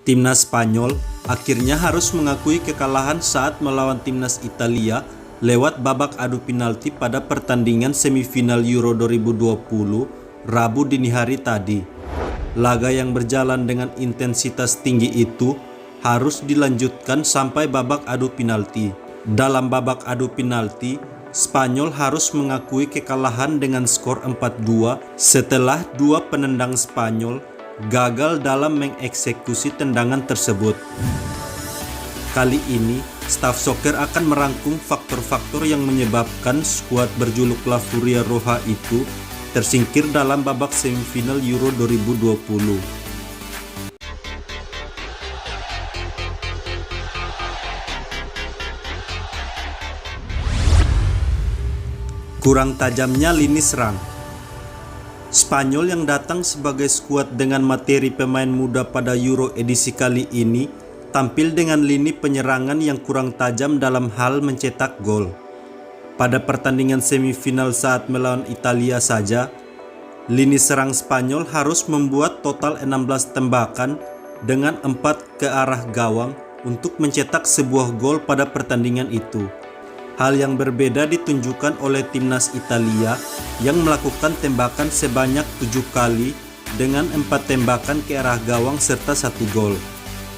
Timnas Spanyol akhirnya harus mengakui kekalahan saat melawan timnas Italia lewat babak adu penalti pada pertandingan semifinal Euro 2020 Rabu dini hari tadi. Laga yang berjalan dengan intensitas tinggi itu harus dilanjutkan sampai babak adu penalti. Dalam babak adu penalti, Spanyol harus mengakui kekalahan dengan skor 4-2 setelah dua penendang Spanyol gagal dalam mengeksekusi tendangan tersebut. Kali ini, staf soccer akan merangkum faktor-faktor yang menyebabkan skuad berjuluk La Furia Roja itu tersingkir dalam babak semifinal Euro 2020. Kurang tajamnya lini serang. Spanyol yang datang sebagai skuad dengan materi pemain muda pada Euro edisi kali ini tampil dengan lini penyerangan yang kurang tajam dalam hal mencetak gol. Pada pertandingan semifinal saat melawan Italia saja, lini serang Spanyol harus membuat total 16 tembakan dengan 4 ke arah gawang untuk mencetak sebuah gol pada pertandingan itu. Hal yang berbeda ditunjukkan oleh timnas Italia yang melakukan tembakan sebanyak 7 kali dengan 4 tembakan ke arah gawang serta 1 gol.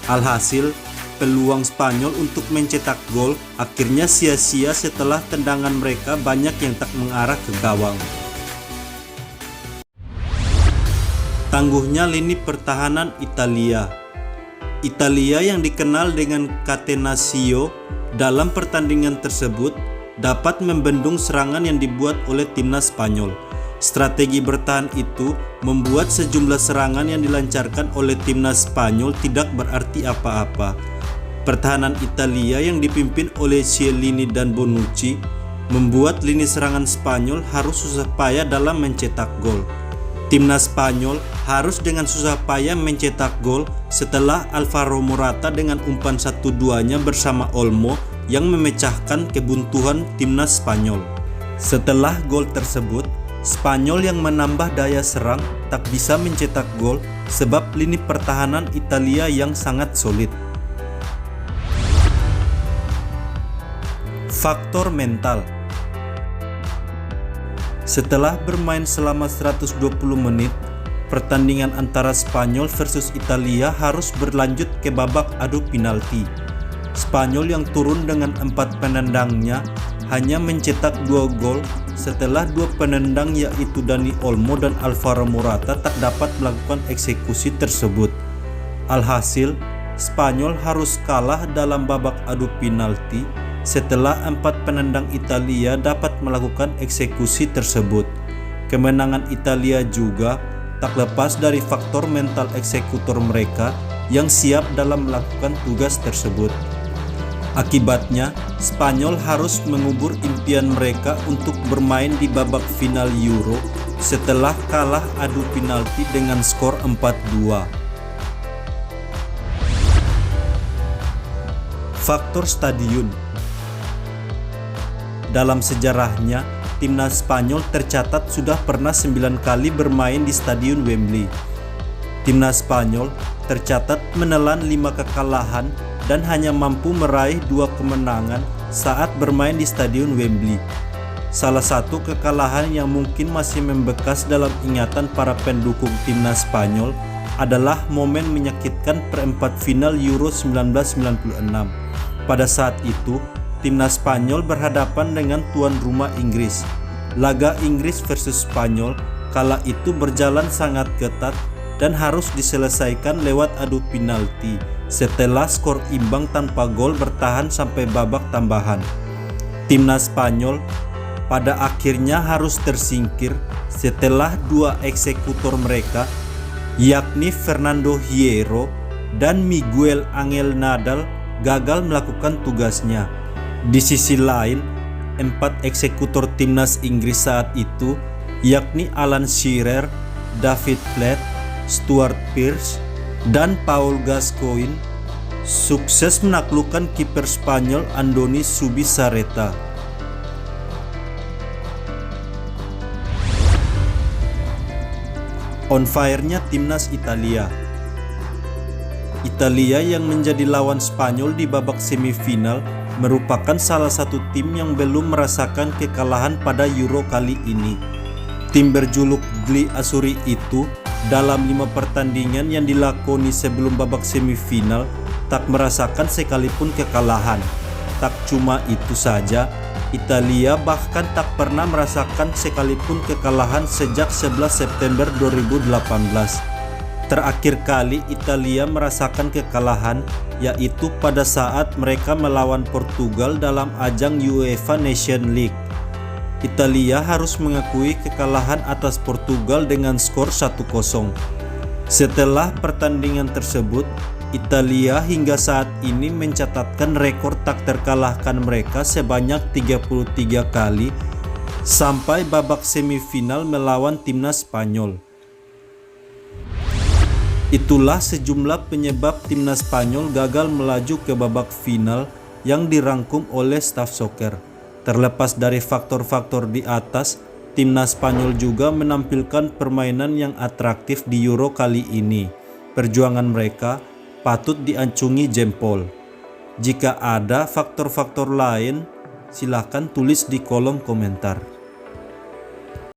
Alhasil, peluang Spanyol untuk mencetak gol akhirnya sia-sia setelah tendangan mereka banyak yang tak mengarah ke gawang. Tangguhnya lini pertahanan Italia. Italia yang dikenal dengan catenaccio dalam pertandingan tersebut dapat membendung serangan yang dibuat oleh timnas Spanyol. Strategi bertahan itu membuat sejumlah serangan yang dilancarkan oleh timnas Spanyol tidak berarti apa-apa. Pertahanan Italia yang dipimpin oleh Chiellini dan Bonucci membuat lini serangan Spanyol harus susah payah dalam mencetak gol. Timnas Spanyol harus dengan susah payah mencetak gol setelah Alvaro Morata dengan umpan 1-2-nya bersama Olmo yang memecahkan kebuntuan timnas Spanyol. Setelah gol tersebut, Spanyol yang menambah daya serang tak bisa mencetak gol sebab lini pertahanan Italia yang sangat solid. Faktor mental. Setelah bermain selama 120 menit, pertandingan antara Spanyol versus Italia harus berlanjut ke babak adu penalti. Spanyol yang turun dengan 4 penendangnya hanya mencetak 2 gol setelah 2 penendang yaitu Dani Olmo dan Alvaro Morata tak dapat melakukan eksekusi tersebut. Alhasil, Spanyol harus kalah dalam babak adu penalti setelah 4 penendang Italia dapat melakukan eksekusi tersebut. Kemenangan Italia juga tak lepas dari faktor mental eksekutor mereka yang siap dalam melakukan tugas tersebut. Akibatnya, Spanyol harus mengubur impian mereka untuk bermain di babak final Euro setelah kalah adu penalti dengan skor 4-2. Faktor stadion. Dalam sejarahnya, timnas Spanyol tercatat sudah pernah 9 kali bermain di Stadion Wembley. Timnas Spanyol tercatat menelan 5 kekalahan dan hanya mampu meraih 2 kemenangan saat bermain di Stadion Wembley. Salah satu kekalahan yang mungkin masih membekas dalam ingatan para pendukung timnas Spanyol adalah momen menyakitkan perempat final Euro 1996. Pada saat itu, timnas Spanyol berhadapan dengan tuan rumah Inggris. Laga Inggris versus Spanyol kala itu berjalan sangat ketat dan harus diselesaikan lewat adu penalti setelah skor imbang tanpa gol bertahan sampai babak tambahan. Timnas Spanyol pada akhirnya harus tersingkir setelah 2 eksekutor mereka yakni Fernando Hierro dan Miguel Angel Nadal gagal melakukan tugasnya. Di sisi lain, 4 eksekutor timnas Inggris saat itu, yakni Alan Shearer, David Platt, Stuart Pearce, dan Paul Gascoigne, sukses menaklukkan kiper Spanyol Andoni Zubizarreta. On fire-nya timnas Italia. Italia yang menjadi lawan Spanyol di babak semifinal merupakan salah satu tim yang belum merasakan kekalahan pada Euro kali ini. Tim berjuluk Gli Azzurri itu dalam 5 pertandingan yang dilakoni sebelum babak semifinal tak merasakan sekalipun kekalahan. Tak cuma itu saja, Italia bahkan tak pernah merasakan sekalipun kekalahan sejak 11 September 2018. Terakhir kali Italia merasakan kekalahan yaitu pada saat mereka melawan Portugal dalam ajang UEFA Nations League. Italia harus mengakui kekalahan atas Portugal dengan skor 1-0. Setelah pertandingan tersebut, Italia hingga saat ini mencatatkan rekor tak terkalahkan mereka sebanyak 33 kali sampai babak semifinal melawan timnas Spanyol. Itulah sejumlah penyebab timnas Spanyol gagal melaju ke babak final yang dirangkum oleh staf soccer. Terlepas dari faktor-faktor di atas, timnas Spanyol juga menampilkan permainan yang atraktif di Euro kali ini. Perjuangan mereka patut diacungi jempol. Jika ada faktor-faktor lain, silakan tulis di kolom komentar.